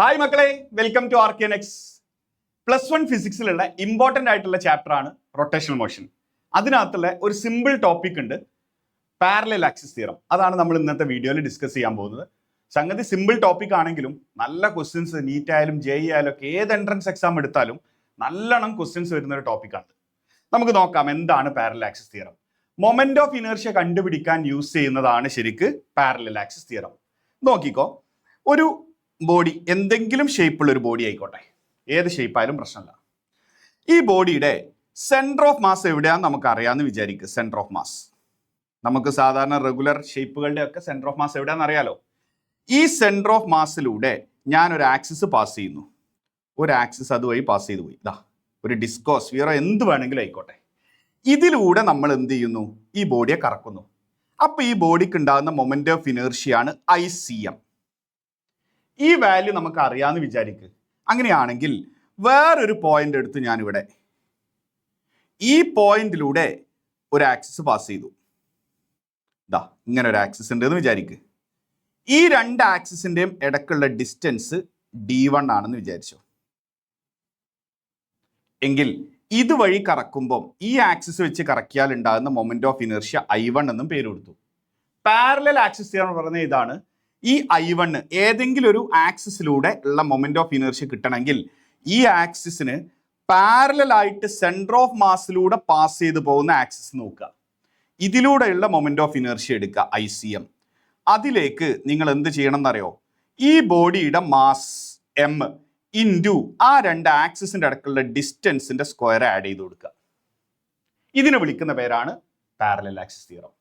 Hi മക്കളെ, welcome to ആർക്കിയനെക്സ്. +1 ഫിസിക്സിലുള്ള important ആയിട്ടുള്ള chapter ആണ് റൊട്ടേഷണൽ മോഷൻ. അതിനകത്തുള്ള ഒരു സിമ്പിൾ ടോപ്പിക് ഉണ്ട്, പാരലൽ ആക്സിസ് തിയറം. അതാണ് നമ്മൾ ഇന്നത്തെ വീഡിയോയിൽ ഡിസ്കസ് ചെയ്യാൻ പോകുന്നത്. സംഗതി സിമ്പിൾ ടോപ്പിക് ആണെങ്കിലും നല്ല ക്വസ്റ്റ്യൻസ് നീറ്റ് ആയാലും JEE ആയാലും ഒക്കെ ഏത് എൻട്രൻസ് എക്സാം എടുത്താലും നല്ലോണം ക്വസ്റ്റ്യൻസ് വരുന്ന ഒരു ടോപ്പിക്കാണ്. നമുക്ക് നോക്കാം എന്താണ് parallel axis theorem. Moment of inertia കണ്ടുപിടിക്കാൻ യൂസ് ചെയ്യുന്നതാണ് ശരിക്ക് പാരലൽ ആക്സിസ് തിയറം. നോക്കിക്കോ, ഒരു ബോഡി എന്തെങ്കിലും ഷേപ്പുള്ള ഒരു ബോഡി ആയിക്കോട്ടെ, ഏത് ഷേപ്പായാലും പ്രശ്നമില്ല. ഈ ബോഡിയുടെ സെന്റർ ഓഫ് മാസ് എവിടെയാണെന്ന് നമുക്ക് അറിയാമെന്ന് വിചാരിക്കുക. സെന്റർ ഓഫ് മാസ് നമുക്ക് സാധാരണ റെഗുലർ ഷേപ്പുകളുടെ ഒക്കെ സെന്റർ ഓഫ് മാസ് എവിടെയാണെന്ന് അറിയാലോ. ഈ സെന്റർ ഓഫ് മാസിലൂടെ ഞാൻ ഒരു ആക്സിസ് പാസ് ചെയ്യുന്നു. ഒരു ആക്സിസ് അതുവഴി പാസ് ചെയ്തു പോയി. ഇതാ ഒരു ഡിസ്കോ സ്ഫിയറോ എന്ത് വേണമെങ്കിലും ആയിക്കോട്ടെ. ഇതിലൂടെ നമ്മൾ എന്ത് ചെയ്യുന്നു? ഈ ബോഡിയെ കറക്കുന്നു. അപ്പൊ ഈ ബോഡിക്ക് ഉണ്ടാകുന്ന മൊമെന്റ് ഓഫ് ഇനേർഷ്യയാണ് ICM. ഈ വാല്യൂ നമുക്ക് അറിയാമെന്ന് വിചാരിക്കുക. അങ്ങനെയാണെങ്കിൽ വേറൊരു പോയിന്റ് എടുത്ത് ഞാനിവിടെ ഈ പോയിന്റിലൂടെ ഒരു ആക്സിസ് പാസ് ചെയ്തു. ഇതാ ഇങ്ങനെ ഒരു ആക്സിസ് ഉണ്ട് എന്ന് വിചാരിക്കുക. ഈ രണ്ട് ആക്സിസിന്റെയും ഇടക്കുള്ള ഡിസ്റ്റൻസ് D1 ആണെന്ന് വിചാരിച്ചോ. എങ്കിൽ ഇതുവഴി കറക്കുമ്പോൾ ഈ ആക്സിസ് വെച്ച് കറക്കിയാൽ ഉണ്ടാകുന്ന മൊമെന്റ് ഓഫ് ഇനേർഷ്യ I1 എന്നും പേര് കൊടുത്തു. പാരലൽ ആക്സിസ് തിയറം എന്ന് പറഞ്ഞാൽ ഇതാണ്. ഈ I1 ഏതെങ്കിലും ഒരു ആക്സിസിലൂടെ ഉള്ള മൊമെന്റ് ഓഫ് ഇനേർഷ്യ കിട്ടണമെങ്കിൽ ഈ ആക്സിസിന് പാരലൽ ആയിട്ട് സെന്റർ ഓഫ് മാസിലൂടെ പാസ് ചെയ്ത് പോകുന്ന ആക്സിസ് നോക്കുക. ഇതിലൂടെയുള്ള മൊമെന്റ് ഓഫ് ഇനേർഷ്യ എടുക്കുക, ICM. അതിലേക്ക് നിങ്ങൾ എന്ത് ചെയ്യണം എന്നറിയോ? ഈ ബോഡിയുടെ മാസ് M ഇൻറ്റു ആ രണ്ട് ആക്സിസിന്റെ ഇടയ്ക്കുള്ള ഡിസ്റ്റൻസിന്റെ സ്ക്വയർ ആഡ് ചെയ്ത് കൊടുക്കുക. ഇതിനെ വിളിക്കുന്ന പേരാണ് പാരലൽ ആക്സിസ് തിയറം.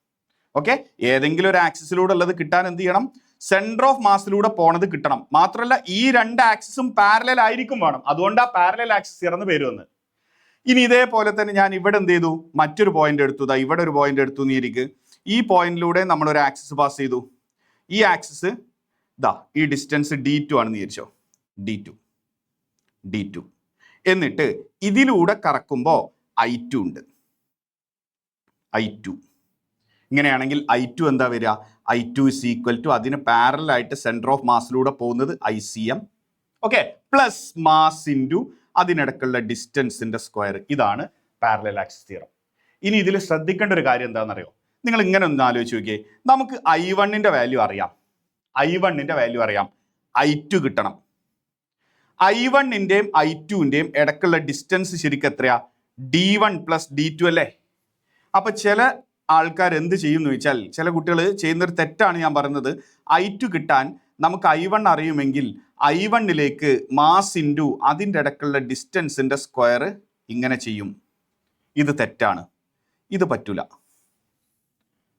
ഓക്കെ, ഏതെങ്കിലും ഒരു ആക്സിസിലൂടെ ഉള്ളത് കിട്ടാൻ എന്ത് ചെയ്യണം? സെന്റർ ഓഫ് മാസിലൂടെ പോണത് കിട്ടണം. മാത്രമല്ല ഈ രണ്ട് ആക്സിസും പാരലൽ ആയിരിക്കും വേണം. അതുകൊണ്ടാണ് പാരലൽ ആക്സിസ് തിയറം എന്ന് പേര് വന്നത്. ഇനി ഇതേപോലെ തന്നെ ഞാൻ ഇവിടെ എന്ത് ചെയ്തു? മറ്റൊരു പോയിന്റ് എടുത്തു. ഇവിടെ ഒരു പോയിന്റ് എടുത്തു നീരിക്ക്. ഈ പോയിന്റിലൂടെ നമ്മൾ ഒരു ആക്സിസ് പാസ് ചെയ്തു. ഈ ആക്സിസ് ഈ ഡിസ്റ്റൻസ് D2 ആണെന്ന് വിചാരിച്ചോ. D2 എന്നിട്ട് ഇതിലൂടെ കറക്കുമ്പോൾ I2 ഉണ്ട്. I2 ഇങ്ങനെയാണെങ്കിൽ I2 എന്താ വരിക? I2 ഇസ് ഈക്വൽ ടു അതിന് പാരലൽ ആയിട്ട് സെന്റർ ഓഫ് മാസിലൂടെ പോകുന്നത് ICM, okay, plus mass into അതിനിടക്കുള്ള ഡിസ്റ്റൻസിന്റെ സ്ക്വയർ. ഇതാണ് പാരലൽ ആക്സിസ് തിയറം. ഇനി ഇതിൽ ശ്രദ്ധിക്കേണ്ട ഒരു കാര്യം എന്താണെന്നറിയോ? നിങ്ങൾ ഇങ്ങനെ ഒന്ന് ആലോചിച്ച് നോക്കിയേ. നമുക്ക് I1ന്റെ വാല്യൂ അറിയാം. I2 കിട്ടണം. I1ന്റെയും I2ന്റെയും ഇടക്കുള്ള ഡിസ്റ്റൻസ് ശരിക്കും എത്രയാ? D1 പ്ലസ് D2 അല്ലേ? അപ്പൊ ചില ആൾക്കാർ എന്ത് ചെയ്യുമെന്ന് ചോദിച്ചാൽ, ചില കുട്ടികൾ ചെയ്യുന്നൊരു തെറ്റാണ് ഞാൻ പറയുന്നത്. I2 കിട്ടാൻ നമുക്ക് I1 അറിയുമെങ്കിൽ I1ലേക്ക് മാസ് ഇൻറ്റു അതിൻ്റെ ഇടക്കുള്ള ഡിസ്റ്റൻസിന്റെ സ്ക്വയർ ഇങ്ങനെ ചെയ്യും. ഇത് തെറ്റാണ്, ഇത് പറ്റൂല.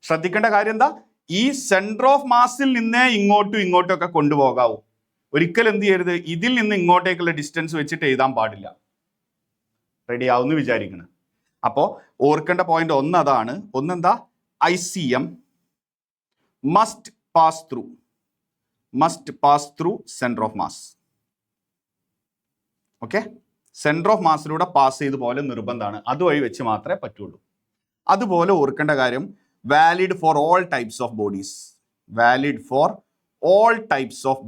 ശ്രദ്ധിക്കേണ്ട കാര്യം എന്താ? ഈ സെന്റർ ഓഫ് മാസിൽ നിന്നേ ഇങ്ങോട്ടും ഒക്കെ കൊണ്ടുപോകാവൂ. ഒരിക്കലും എന്ത് ചെയ്യരുത്? ഇതിൽ നിന്ന് ഇങ്ങോട്ടേക്കുള്ള ഡിസ്റ്റൻസ് വെച്ചിട്ട് എഴുതാൻ പാടില്ല. റെഡി ആവുമെന്ന് വിചാരിക്കണം. അപ്പോൾ ഓർക്കേണ്ട പോയിന്റ് ഒന്ന് അതാണ്. ഒന്നെന്താ? ICM must pass through centre of mass. Okay, centre of മാസിലൂടെ പാസ് ചെയ്ത് പോലെ നിർബന്ധമാണ്. അതുവഴി വെച്ച് മാത്രമേ പറ്റുള്ളൂ. അതുപോലെ ഓർക്കേണ്ട കാര്യം, valid for all types of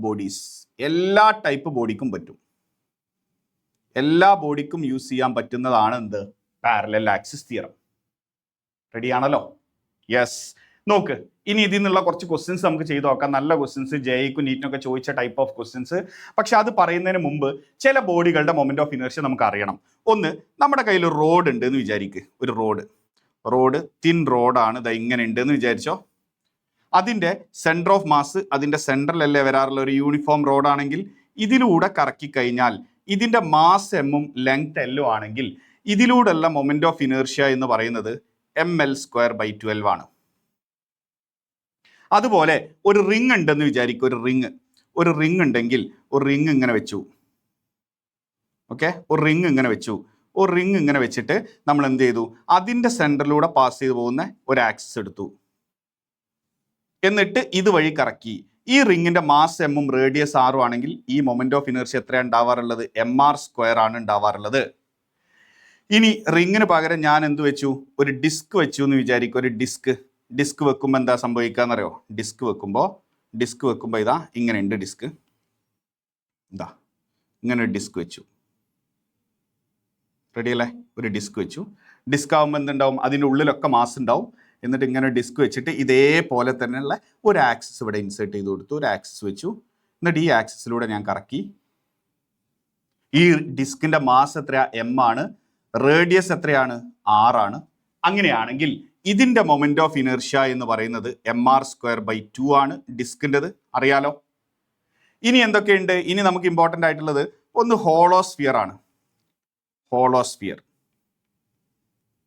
bodies. എല്ലാ ടൈപ്പ് ബോഡിക്കും പറ്റും. എല്ലാ ബോഡിക്കും യൂസ് ചെയ്യാൻ പറ്റുന്നതാണ് എന്ത്? Parallel axis theorem. റെഡി ആണല്ലോ? യെസ്. നോക്ക്, ഇനി ഇതിൽ നിന്നുള്ള കുറച്ച് ക്വസ്റ്റ്യൻസ് നമുക്ക് ചെയ്ത് നോക്കാം. നല്ല ക്വസ്റ്റ്യൻസ്, JEEക്കും നീറ്റിനൊക്കെ ചോദിച്ച ടൈപ്പ് ഓഫ് ക്വസ്റ്റ്യൻസ്. പക്ഷെ അത് പറയുന്നതിന് മുമ്പ് ചില ബോഡികളുടെ മൊമെന്റ് ഓഫ് ഇനേർഷ്യ നമുക്ക് അറിയണം. ഒന്ന്, നമ്മുടെ കയ്യിൽ ഒരു റോഡ് ഉണ്ട് എന്ന് വിചാരിക്കുക. ഒരു റോഡ് തിൻ റോഡാണ്, ഇത് ഇങ്ങനെ ഉണ്ട് എന്ന് വിചാരിച്ചോ. അതിൻ്റെ സെന്റർ ഓഫ് മാസ് അതിൻ്റെ സെൻട്രലല്ലേ വരാറുള്ള ഒരു യൂണിഫോം റോഡാണെങ്കിൽ ഇതിലൂടെ കറക്കി കഴിഞ്ഞാൽ ഇതിൻ്റെ മാസ് M-ഉം ലെങ്ത് L-ഉം ആണെങ്കിൽ ഇതിലൂടെയുള്ള മൊമെന്റ് ഓഫ് ഇനേർഷ്യ എന്ന് പറയുന്നത് mL²/12 ആണ്. അതുപോലെ ഒരു റിങ് ഉണ്ടെന്ന് വിചാരിക്കും. ഒരു റിങ് ഉണ്ടെങ്കിൽ ഒരു റിങ് ഇങ്ങനെ വെച്ചു. ഓക്കെ, ഒരു റിങ് ഇങ്ങനെ വെച്ചിട്ട് നമ്മൾ എന്ത് ചെയ്തു? അതിൻ്റെ സെൻറ്ററിലൂടെ പാസ് ചെയ്ത് പോകുന്ന ഒരു ആക്സിസ് എടുത്തു. എന്നിട്ട് ഇതുവഴി കറക്കി. ഈ റിങ്ങിന്റെ മാസ് M-ഉം റേഡിയസ് R-ഉം ആണെങ്കിൽ ഈ മൊമെന്റ് ഓഫ് ഇനേർഷ്യ എത്രയാണ് ഉണ്ടാവാറുള്ളത്? mR² ആണ് ഉണ്ടാവാറുള്ളത്. ഇനി റിങ്ങിന് പകരം ഞാൻ എന്ത് വെച്ചു? ഒരു ഡിസ്ക് വെച്ചു എന്ന് വിചാരിക്കും. ഒരു ഡിസ്ക് വെക്കുമ്പോൾ എന്താ സംഭവിക്കാന്നറിയോ? ഡിസ്ക് വെക്കുമ്പോൾ ഇതാ ഇങ്ങനെ ഉണ്ട്. ഡിസ്ക് ഇതാ ഇങ്ങനെ ഒരു ഡിസ്ക് വെച്ചു. റെഡി അല്ലേ? ഒരു ഡിസ്ക് വെച്ചു. ഡിസ്ക് ആകുമ്പോൾ എന്തുണ്ടാവും? അതിൻ്റെ ഉള്ളിലൊക്കെ മാസ് ഉണ്ടാവും. എന്നിട്ട് ഇങ്ങനെ ഡിസ്ക് വെച്ചിട്ട് ഇതേപോലെ തന്നെയുള്ള ഒരു ആക്സിസ് ഇവിടെ ഇൻസേർട്ട് ചെയ്ത് കൊടുത്തു. ഒരു ആക്സിസ് വെച്ചു. എന്നിട്ട് ഈ ആക്സിസിലൂടെ ഞാൻ കറക്കി. ഈ ഡിസ്കിന്റെ മാസ് എത്രയാ? എം ആണ്. റേഡിയസ് എത്രയാണ്? ആർ ആണ്. അങ്ങനെയാണെങ്കിൽ ഇതിന്റെ മൊമെന്റ് ഓഫ് ഇനർഷ്യ എന്ന് പറയുന്നത് mr²/2 ആണ്. ഡിസ്കിൻ്റെത് അറിയാലോ. ഇനി എന്തൊക്കെയുണ്ട്? ഇനി നമുക്ക് ഇമ്പോർട്ടൻ്റ് ആയിട്ടുള്ളത് ഒന്ന് ഹോളോസ്ഫിയർ ആണ്. ഹോളോസ്ഫിയർ.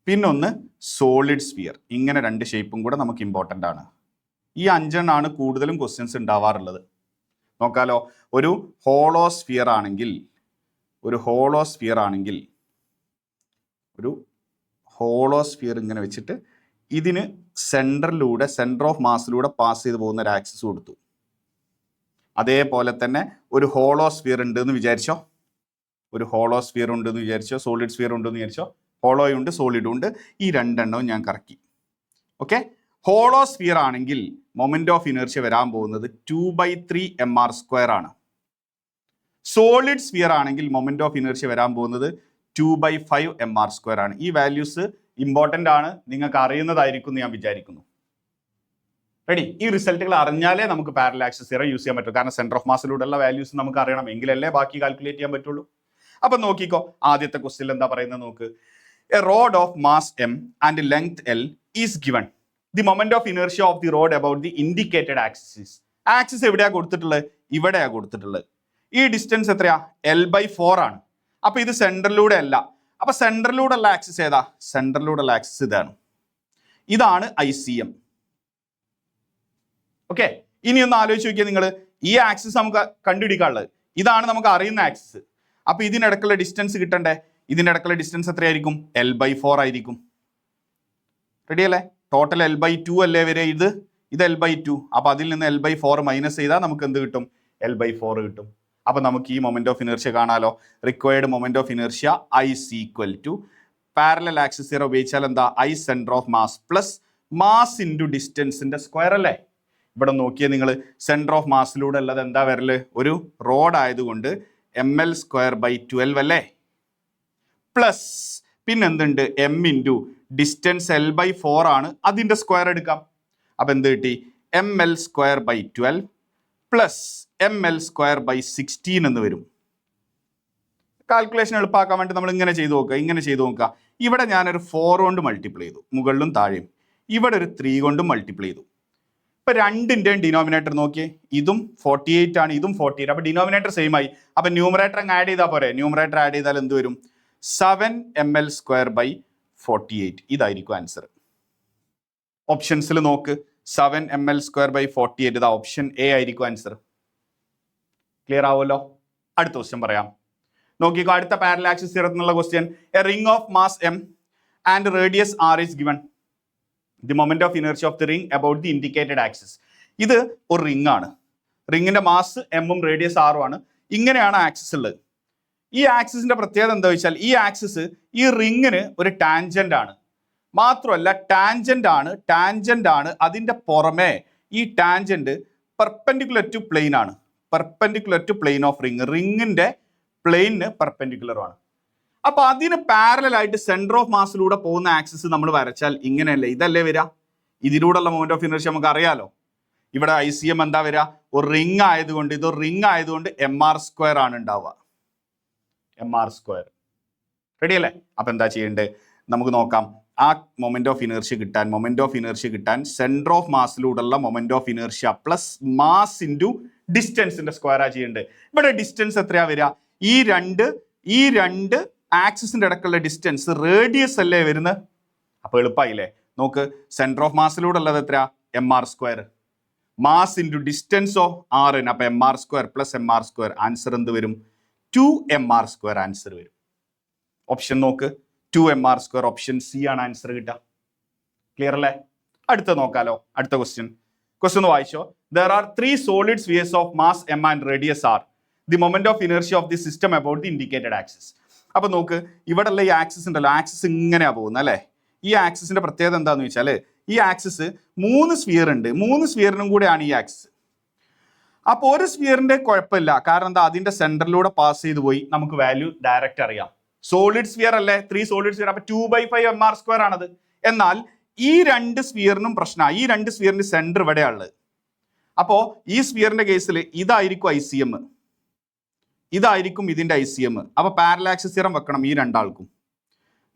പിന്നൊന്ന് സോളിഡ് സ്ഫിയർ. ഇങ്ങനെ രണ്ട് ഷേപ്പും കൂടെ നമുക്ക് ഇമ്പോർട്ടൻ്റ് ആണ്. ഈ 5 ആണ് കൂടുതലും ക്വസ്റ്റ്യൻസ് ഉണ്ടാവാറുള്ളത്. നോക്കാലോ. ഒരു ഹോളോസ്ഫിയർ ആണെങ്കിൽ ഒരു ഹോളോസ്ഫിയർ ഇങ്ങനെ വെച്ചിട്ട് ഇതിന് സെൻറ്റർ ഓഫ് മാസിലൂടെ പാസ് ചെയ്ത് പോകുന്ന ഒരു ആക്സിസ് കൊടുത്തു. അതേപോലെ തന്നെ ഒരു ഹോളോസ്ഫിയർ ഉണ്ടെന്ന് വിചാരിച്ചോ. സോളിഡ് സ്ഫിയർ ഉണ്ടെന്ന് വിചാരിച്ചോ. ഹോളോയും ഉണ്ട്, സോളിഡും ഉണ്ട്. ഈ രണ്ടെണ്ണവും ഞാൻ കറക്കി. ഓക്കെ. ഹോളോസ്ഫിയർ ആണെങ്കിൽ മൊമെന്റ് ഓഫ് ഇനർഷ്യ വരാൻ പോകുന്നത് 2/3 mr² ആണ്. സോളിഡ് സ്ഫിയർ ആണെങ്കിൽ മൊമെന്റ് ഓഫ് ഇനർഷ്യ വരാൻ പോകുന്നത് 2/5 mr² ആണ്. ഈ വാല്യൂസ് ഇമ്പോർട്ടൻ്റ് ആണ്. നിങ്ങൾക്ക് അറിയുന്നതായിരിക്കും എന്ന് ഞാൻ വിചാരിക്കുന്നു. റെഡി? ഈ റിസൾട്ടുകൾ അറിഞ്ഞാലേ നമുക്ക് പാരലൽ ആക്സിസ് തിയറം യൂസ് ചെയ്യാൻ പറ്റും. കാരണം സെന്റർ ഓഫ് മാസിലൂടെയുള്ള വാല്യൂസ് നമുക്ക് അറിയണം. എങ്കിലല്ലേ ബാക്കി കാൽക്കുലേറ്റ് ചെയ്യാൻ പറ്റുള്ളൂ. അപ്പൊ നോക്കിക്കോ. ആദ്യത്തെ ക്വസ്റ്റ്യൻ എന്താ പറയുന്നത് നോക്ക്. A road of mass m and length l is given. The moment of inertia of the road about the indicated axis. Axis എവിടെയാ കൊടുത്തിട്ടുള്ളത്? ഇവിടെയാ കൊടുത്തിട്ടുള്ളത്. ഈ ഡിസ്റ്റൻസ് എത്രയാ? l/4 ആണ്. അപ്പൊ ഇത് സെന്ററിലൂടെ അല്ല. അപ്പൊ സെന്ററിലൂടെ ഉള്ള ആക്സിസ് ഏതാ? സെന്ററിലൂടെ ആക്സിസ് ഇതാണ് ICM. ഓക്കെ. ഇനി ഒന്ന് ആലോചിച്ച് നോക്കിയാൽ നിങ്ങൾ, ഈ ആക്സിസ് നമുക്ക് കണ്ടുപിടിക്കാനുള്ളത്. ഇതാണ് നമുക്ക് അറിയുന്ന ആക്സിസ്. അപ്പൊ ഇതിനിടക്കുള്ള ഡിസ്റ്റൻസ് കിട്ടണ്ടേ? ഇതിന്റെ ഇടക്കുള്ള ഡിസ്റ്റൻസ് എത്രയായിരിക്കും? l/4 ആയിരിക്കും. റെഡി അല്ലേ? ടോട്ടൽ l/2 അല്ലേ വരെ? ഇത് l/2. അപ്പൊ അതിൽ നിന്ന് l/4 മൈനസ് ചെയ്താൽ നമുക്ക് എന്ത് കിട്ടും? l/4 കിട്ടും. അപ്പൊ നമുക്ക് ഈ മൊമെന്റ് ഓഫ് ഇനർഷ്യ കാണാലോ. Required moment of inertia I = parallel axis theorem ഉപയോഗിച്ചാൽ എന്താ? I centre of mass plus mass into ഡിസ്റ്റൻസിന്റെ സ്ക്വയർ അല്ലേ? ഇവിടെ നോക്കിയാൽ നിങ്ങൾ സെന്റർ ഓഫ് മാസിലൂടെ ഉള്ളത് എന്താ വരല്? ഒരു റോഡ് ആയതുകൊണ്ട് ml²/12 അല്ലേ? പ്ലസ് പിന്നെന്തുണ്ട്? m ഇൻറ്റു ഡിസ്റ്റൻസ് l/4 ആണ്. അതിന്റെ സ്ക്വയർ എടുക്കാം. അപ്പൊ എന്ത് കിട്ടി? ml²/12 പ്ലസ് ml²/16 എന്ന് വരും. കാൽക്കുലേഷൻ എളുപ്പമാക്കാൻ വേണ്ടി നമ്മൾ ഇങ്ങനെ ചെയ്ത് നോക്കുക. ഇവിടെ ഞാനൊരു 4 കൊണ്ട് മൾട്ടിപ്ലൈ ചെയ്തു, മുകളിലും താഴെയും. ഇവിടെ ഒരു 3 കൊണ്ട് മൾട്ടിപ്ലൈ ചെയ്തു. ഇപ്പൊ രണ്ടിന്റെയും ഡിനോമിനേറ്റർ നോക്കിയേ. ഇതും 48 ആണ്, ഇതും 48. അപ്പൊ ഡിനോമിനേറ്റർ സെയിം ആയി. അപ്പൊ ന്യൂമറേറ്റർ അങ്ങ് ആഡ് ചെയ്താൽ പോരെ? ന്യൂമറേറ്റർ ആഡ് ചെയ്താൽ എന്ത് വരും? 7ml²/48. ഇതായിരിക്കും ആൻസർ. ഓപ്ഷൻസിൽ നോക്ക്. 7ml²/48. ഇതാ ഓപ്ഷൻ എ ആയിരിക്കും ആൻസർ. ക്ലിയർ ആവുമല്ലോ? അടുത്ത ക്വസ്റ്റ്യൻ പറയാം. നോക്കിക്കോ. അടുത്ത പാരലൽ ആക്സിസ് തിയറത്തിനുള്ള question. A ring of mass m and radius r is given. The moment of inertia of the ring about the indicated axis. ഇത് ഒരു റിംഗ് ആണ്. റിംഗിന്റെ മാസ് m-ഉം റേഡിയസ് r-ഉം ആണ്. ഇങ്ങനെയാണ് ആക്സിസ് ഉള്ളത്. ഈ ആക്സിസിന്റെ പ്രത്യേകത എന്താ വെച്ചാൽ, ഈ ആക്സിസ് ഈ റിംഗിന് ഒരു ടാൻജന്റ് ആണ്. മാത്രമല്ല ടാൻജന്റ് ആണ്. അതിന്റെ പുറമെ ഈ ടാൻജന്റ് പെർപെൻഡിക്കുലർ ടു പ്ലെയിൻ ആണ്. Perpendicular to plane of ring. റിംഗിന്റെ പ്ലെയിനിന് പെർപെൻഡിക്കുലറുമാണ്. അപ്പൊ അതിന് പാരലൽ ആയിട്ട് സെന്റർ ഓഫ് മാസിലൂടെ പോകുന്ന ആക്സിസ് നമ്മൾ വരച്ചാൽ ഇങ്ങനെയല്ലേ? ഇതല്ലേ വരിക? ഇതിലൂടെയുള്ള മൊമെന്റ് ഓഫ് ഇനർഷ്യ നമുക്ക് അറിയാലോ. ഇവിടെ ICM എന്താ വരിക? ഒരു റിംഗ് ആയതുകൊണ്ട്, ഇതൊരു റിംഗ് ആയതുകൊണ്ട് mr² ആണ് ഉണ്ടാവുക. mr². റെഡി അല്ലേ? അപ്പൊ എന്താ ചെയ്യേണ്ടത്? നമുക്ക് നോക്കാം. ആ മൊമെന്റ് ഓഫ് ഇനർഷ്യ കിട്ടാൻ സെന്റർ ഓഫ് മാസിലൂടെയുള്ള moment of inertia plus mass into ഡിസ്റ്റൻസിന്റെ സ്ക്വയറാ ചെയ്യേണ്ടത്. ഇവിടെ ഡിസ്റ്റൻസ് എത്രയാ വരിക? ഈ രണ്ട് ആക്സിസിന്റെ ഇടക്കുള്ള ഡിസ്റ്റൻസ് റേഡിയസ് അല്ലേ വരുന്നത്? അപ്പൊ എളുപ്പമായില്ലേ? നോക്ക്. സെന്റർ ഓഫ് മാസിലൂടെ ഉള്ളത് എത്രയാ? mr². Mass into distance of r. അപ്പൊ mr² പ്ലസ് mr². ആൻസർ എന്ത് വരും? 2mr² ആൻസർ വരും. ഓപ്ഷൻ നോക്ക്. 2mr². ഓപ്ഷൻ സി ആണ് ആൻസർ കിട്ടുക. ക്ലിയർ അല്ലേ? അടുത്ത നോക്കാലോ. അടുത്ത ക്വസ്റ്റ്യൻ വായിച്ചോ. There are 3 solid spheres of mass m and radius r. The moment of inertia of the system about the indicated axis. അപ്പൊ നോക്ക്. ഇവിടെ ഉള്ള ഈ ആക്സിസ് ഉണ്ടല്ലോ, ആക്സിസ് ഇങ്ങനെയാ പോകുന്നത് അല്ലേ? ഈ ആക്സിസിന്റെ പ്രത്യേകത എന്താന്ന് വെച്ചാൽ, ഈ ആക്സിസ് 3 സ്ഫിയർ ഉണ്ട്. 3 സ്ഫിയറിനും കൂടെയാണ് ഈ ആക്സിസ്. അപ്പോൾ ഒരു സ്ഫിയറിന്റെ കുഴപ്പമില്ല, കാരണം എന്താ, അതിന്റെ സെന്ററിലൂടെ പാസ് ചെയ്ത് പോയി, നമുക്ക് വാല്യൂ ഡയറക്റ്റ് അറിയാം. സോളിഡ് സ്ഫിയർ അല്ലേ, 3 സോളിഡ് സ്ഫിയർ, അപ്പൊ 2/5 mr² ആണത്. എന്നാൽ ഈ രണ്ട് സ്ഫിയറിനും പ്രശ്നമാണ്, ഈ രണ്ട് സ്ഫിയറിന്റെ സെന്റർ ഇവിടെയാണുള്ളത്. അപ്പോ ഈ സ്ഫിയറിന്റെ കേസിൽ ഇതായിരിക്കും ICM, ഇതായിരിക്കും ഇതിന്റെ ICM. അപ്പൊ പാരലാക്സിസ് തിയറം വെക്കണം ഈ രണ്ടാൾക്കും.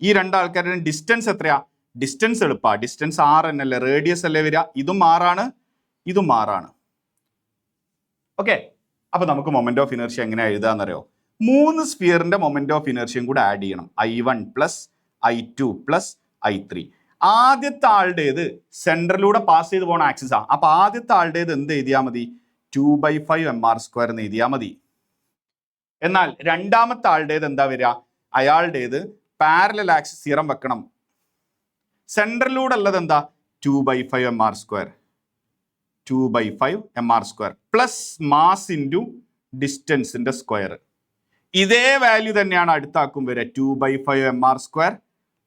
ഈ രണ്ടാൾക്കാരുടെ ഡിസ്റ്റൻസ് എത്രയാ? ഡിസ്റ്റൻസ് എളുപ്പാ, ഡിസ്റ്റൻസ് 6 എന്നല്ലേ, റേഡിയസ് അല്ലേ വരിക, ഇതും 6 ഇതും 6. ഓക്കെ, അപ്പൊ നമുക്ക് മൊമെന്റ് ഓഫ് ഇനർഷ്യ എങ്ങനെ എഴുതാന്നറിയോ? 3 സ്ഫിയറിന്റെ മൊമെന്റ് ഓഫ് ഇനർഷ്യയും കൂടെ ആഡ് ചെയ്യണം. I1 + I2 + I3. ആദ്യത്തെ ആളുടേത് സെന്ററിലൂടെ പാസ് ചെയ്ത് പോണ ആക്സിസ് ആണ്. അപ്പൊ ആദ്യത്തെ ആളുടേത് എന്ത് എഴുതിയാൽ മതി? 2/5 mr² എന്ന് എഴുതിയാൽ മതി. എന്നാൽ രണ്ടാമത്തെ ആളുടേത് എന്താ വരിക? അയാളുടേത് പാരലൽ ആക്സിസ് തിയറം വെക്കണം. സെന്ററിലൂടെ ഉള്ളത് എന്താ? 2/5 mr², 2/5 mr² plus mass into ഡിസ്റ്റൻസിന്റെ സ്ക്വയർ. ഇതേ വാല്യൂ തന്നെയാണ് അടുത്താക്കും വരിക, 2/5 mr²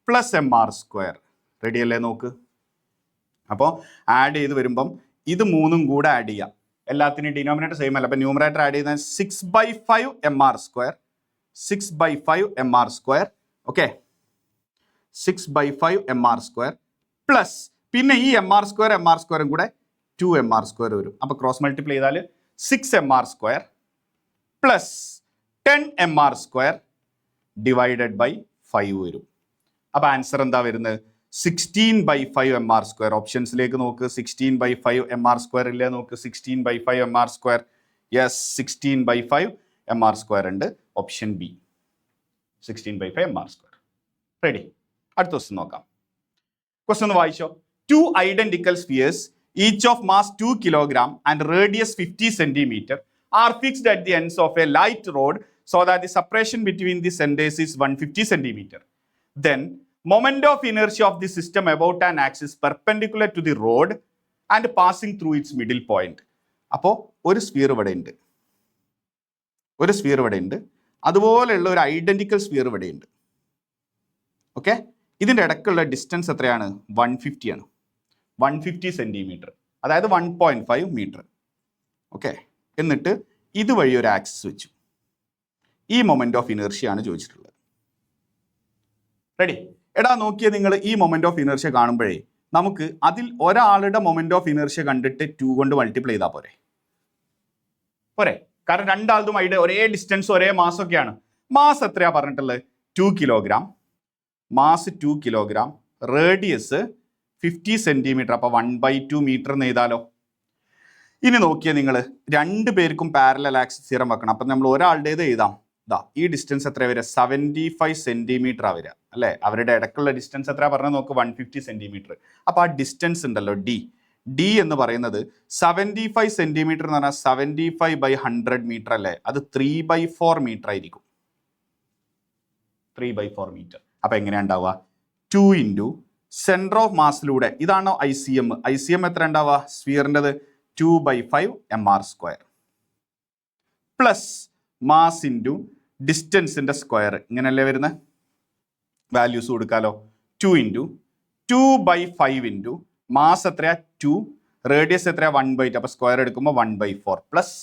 പ്ലസ് mr². റെഡി അല്ലേ? നോക്ക്. അപ്പോൾ ആഡ് ചെയ്ത് വരുമ്പം ഇത് 3ഉം കൂടെ ആഡ് ചെയ്യാം. എല്ലാത്തിനും ഡിനോമിനേറ്റർ സെയിം അല്ല, അപ്പൊ ന്യൂമറേറ്റർ ആഡ് ചെയ്യുന്നത് 6/5 mr², 6/5 mr². Okay, 6/5 mr² plus പിന്നെ ഈ mr²ഉം കൂടെ 2 mr² വരും. അപ്പൊ ക്രോസ് മൾട്ടിപ്ലൈ ചെയ്താൽ 6 mr² plus 10 mr² divided by 5 വരും. അപ്പൊ ആൻസർ എന്താ വരുന്നത്? 16/5 mr². ഓപ്ഷൻസിലേക്ക് നോക്ക്, 16/5 mr² ഇല്ലേ നോക്ക്, 16/5 mr². യെസ്, 16/5 mr² ഉണ്ട്. Option B 16/5 mr². റെഡി, അടുത്ത ക്വസ്റ്റ്യൻ നോക്കാം. ക്വസ്റ്റ്യൻ ഒന്ന് വായിച്ചോ. 2 identical spheres, each of mass 2 kg and radius 50 centimeter, are fixed at the ends of a light rod so that the separation between the centers is 150 centimeter. Then moment of inertia of the system about an axis perpendicular to the rod and passing through its middle point. അപ്പോൾ ഒരു sphere ഇവിടെ ഉണ്ട്, ഒരു sphere ഇവിടെ ഉണ്ട്, അതുപോലെയുള്ള ഒരു identical sphere ഇവിടെ ഉണ്ട്. ഓക്കെ, ഇതിൻ്റെ ഇടയ്ക്കുള്ള ഡിസ്റ്റൻസ് എത്രയാണ്? 150 ആണ്, 150 സെന്റിമീറ്റർ, അതായത് 1.5 മീറ്റർ. ഓക്കെ, എന്നിട്ട് ഇതുവഴി ഒരു ആക്സിസ് വെച്ചു. ഈ മൊമെന്റ് ഓഫ് ഇനർഷ്യ ആണ് ചോദിച്ചിട്ടുള്ളത്. റെഡി? എടാ നോക്കിയാൽ നിങ്ങൾ ഈ മൊമെന്റ് ഓഫ് ഇനർഷ്യ കാണുമ്പോഴേ നമുക്ക് അതിൽ ഒരാളുടെ മൊമെന്റ് ഓഫ് ഇനർഷ്യ കണ്ടിട്ട് 2 കൊണ്ട് മൾട്ടിപ്ലൈ ചെയ്താൽ പോരെ? പോരെ? കാരണം രണ്ടാളും ഒരേ ഡിസ്റ്റൻസ് ഒരേ മാസ് ഒക്കെയാണ്. മാസ് എത്രയാ പറഞ്ഞിട്ടുള്ളത്? 2 kilogram. Mass 2 kilogram, radius 50 centimetre, അപ്പൊ 1/2 മീറ്റർ എന്ന് എഴുതാലോ. ഇനി നോക്കിയാൽ നിങ്ങൾ രണ്ടു പേർക്കും പാരലൽ ആക്സിസ് തിയറം വെക്കണം. അപ്പൊ നമ്മൾ ഒരാളുടേത് എഴുതാം. ഈ ഡിസ്റ്റൻസ് എത്ര വരിക? 75 സെന്റിമീറ്റർ വരിക അല്ലെ? അവരുടെ ഇടയ്ക്കുള്ള ഡിസ്റ്റൻസ് എത്ര പറഞ്ഞാൽ നോക്ക്, 150 സെന്റിമീറ്റർ. അപ്പൊ ആ ഡിസ്റ്റൻസ് ഉണ്ടല്ലോ ഡി എന്ന് പറയുന്നത് 75 സെന്റിമീറ്റർ എന്ന് പറഞ്ഞാൽ 75/100 മീറ്റർ അല്ലേ? അത് 3/4 മീറ്റർ ആയിരിക്കും, 3/4 മീറ്റർ. അപ്പൊ എങ്ങനെയാ ഉണ്ടാവുക? 2 ഇൻറ്റു സെന്റർ ഓഫ് മാസിലൂടെ, ഇതാണോ ICM എത്ര ഉണ്ടാവുക സ്ഫിയറിൻ്റെത്? 2/5 mr² പ്ലസ് മാസ് ഇൻറ്റു ഡിസ്റ്റൻസിന്റെ സ്ക്വയർ. ഇങ്ങനെയല്ലേ വരുന്നത്? വാല്യൂസ് കൊടുക്കാലോ. 2 ഇൻറ്റു 2/5 ഇൻറ്റു മാസ് എത്രയാ? 2, റേഡിയസ് എത്രയാ? 1/2, അപ്പൊ സ്ക്വയർ എടുക്കുമ്പോൾ 1/4 പ്ലസ്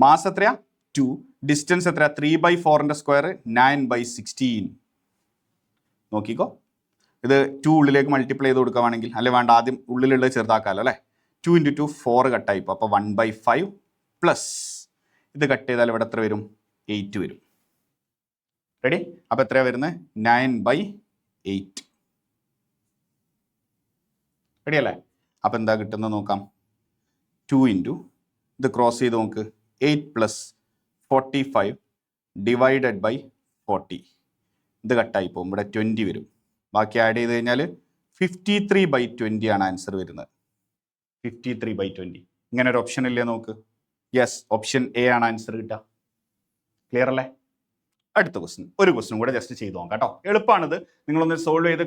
മാസ് എത്രയാ? 2, ഡിസ്റ്റൻസ് എത്രയാ? 3/4ന്റെ സ്ക്വയർ 9/16. നോക്കിക്കോ, ഇത് 2 ഉള്ളിലേക്ക് മൾട്ടിപ്ലൈ ചെയ്ത് കൊടുക്കുകയാണെങ്കിൽ, അല്ലെ വേണ്ട, ആദ്യം ഉള്ളിലുള്ളത് ചെറുതാക്കാമല്ലോ അല്ലേ? 2 ഇൻറ്റു 2 4 കട്ടായിപ്പോൾ, അപ്പോൾ 1/5 പ്ലസ് ഇത് കട്ട് ചെയ്താൽ ഇവിടെ എത്ര വരും? 8 വരും. റെഡി? അപ്പോൾ എത്രയാ വരുന്നത്? 9/8. റെഡി അല്ലേ? അപ്പോൾ എന്താ കിട്ടുന്നത് നോക്കാം. 2 ഇൻറ്റു ഇത് ക്രോസ് ചെയ്ത് നോക്ക്, 8 പ്ലസ് 45 ഡിവൈഡഡ് ബൈ 40. ഇത് കട്ടായി പോകും, ഇവിടെ 20 വരും. ബാക്കി ആഡ് ചെയ്ത് കഴിഞ്ഞാൽ 53/20 ആണ് ആൻസർ വരുന്നത്. 53/20. ഇങ്ങനെ ഒരു ഓപ്ഷൻ ഇല്ലേ നോക്ക്. യെസ്, ഓപ്ഷൻ എ ആണ് ആൻസർ കിട്ടുക. ക്ലിയർ അല്ലേ? അടുത്ത ക്വസ്റ്റ്യൻ, ഒരു ക്വസ്റ്റ്യൻ കൂടെ ജസ്റ്റ് ചെയ്ത് നോക്കാം കേട്ടോ. എളുപ്പമാണിത്, നിങ്ങളൊന്ന് സോൾവ് ചെയ്ത്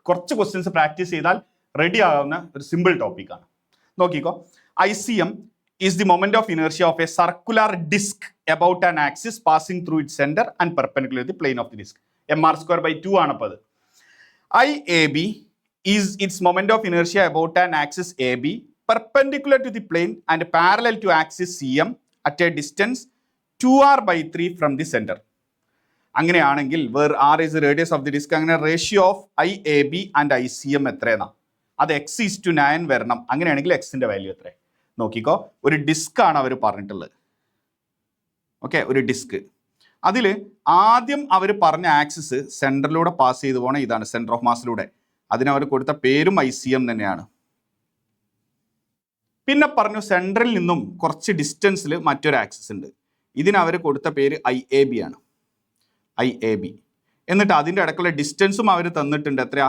കുറച്ച് ക്വസ്റ്റ്യൻസ് പ്രാക്ടീസ് ചെയ്താൽ റെഡി ആവുന്ന ഒരു സിമ്പിൾ ടോപ്പിക്കാണ്. നോക്കിക്കോ. ICM is the moment of inertia of a circular disk about an axis passing through its center and perpendicular to the plane of the disk. mr²/2 ആണ് അപ്പോൾ അത്. IAB is its moment of inertia about an axis AB perpendicular to the plane and parallel to axis CM at a distance 2r/3 from the center. അങ്ങനെയാണെങ്കിൽ where r is the radius of the disk, അങ്ങനെ ratio of IAB and ICM എത്രയെന്നാ? അത് x:9 വരണം. അങ്ങനെയാണെങ്കിൽ എക്സിന്റെ value എത്ര? നോക്കിക്കോ, ഒരു disk ആണ് അവർ പറഞ്ഞിട്ടുള്ളത്. ഓക്കെ, ഒരു ഡിസ്ക്. അതിൽ ആദ്യം അവർ പറഞ്ഞ ആക്സിസ് സെൻറ്ററിലൂടെ പാസ് ചെയ്തു പോകണം. ഇതാണ് സെൻറ്റർ ഓഫ് മാസിലൂടെ. അതിനവർ കൊടുത്ത പേരും ICM തന്നെയാണ്. പിന്നെ പറഞ്ഞു സെൻട്രൽ നിന്നും കുറച്ച് ഡിസ്റ്റൻസിൽ മറ്റൊരു ആക്സിസ് ഉണ്ട്. ഇതിനവർ കൊടുത്ത പേര് IAB ആണ്. IAB. എന്നിട്ട് അതിൻ്റെ ഇടയ്ക്കുള്ള ഡിസ്റ്റൻസും അവർ തന്നിട്ടുണ്ട്. എത്രയാ?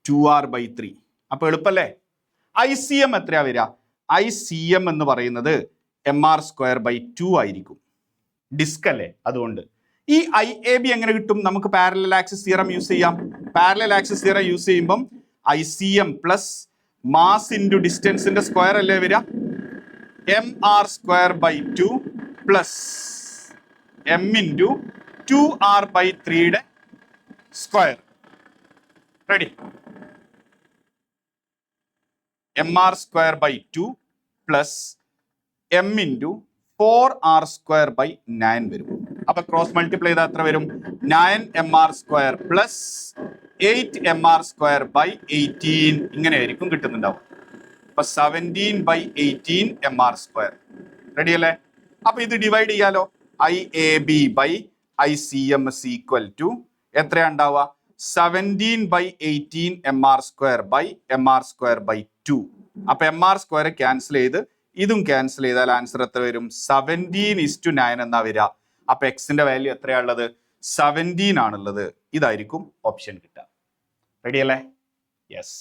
2r/3. അപ്പോൾ എളുപ്പല്ലേ? ICM എത്രയാ വരിക? ICM എന്ന് പറയുന്നത് mr²/2 ആയിരിക്കും. ഡിസ്ക് അല്ലേ, അതുകൊണ്ട്. ഈ IAB എങ്ങനെ കിട്ടും? നമുക്ക് പാരലൽ ആക്സിസ് തിയറം യൂസ് ചെയ്യാം. പാരലൽ ആക്സിസ് തിയറം യൂസ് ചെയ്യുമ്പം ICM പ്ലസ് മാസ് ഇൻറ്റു ഡിസ്റ്റൻസിന്റെ സ്ക്വയർ അല്ലേ വരിക? mr²/2 plus m into 2r/3 square. Ready? mr²/2 plus m into 4r²/9 വരും. അപ്പൊ ക്രോസ് മൾട്ടിപ്ലൈ ചെയ്താൽ എത്ര വരും? 9mr² പ്ലസ് 8mr²/18 ഇങ്ങനെ ആയിരിക്കും കിട്ടുന്നുണ്ടാവും. അപ്പൊ 17/18 mr². റെഡി അല്ലേ? അപ്പൊ ഇത് ഡിവൈഡ് ചെയ്യാലോ. IAB/ICM = എത്രയാ ഉണ്ടാവുക? 17/18 mr²/mr²/2. അപ്പൊ mr² ക്യാൻസൽ ചെയ്ത് ഇതും ക്യാൻസൽ ചെയ്താൽ ആൻസർ എത്ര വരും? 17:9 എന്നാ വരിക. അപ്പൊ എക്സിന്റെ വാല്യൂ എത്രയാണുള്ളത്? 17 ആണുള്ളത്. ഇതായിരിക്കും ഓപ്ഷൻ കിട്ടുക. റെഡി അല്ലേ? യെസ്.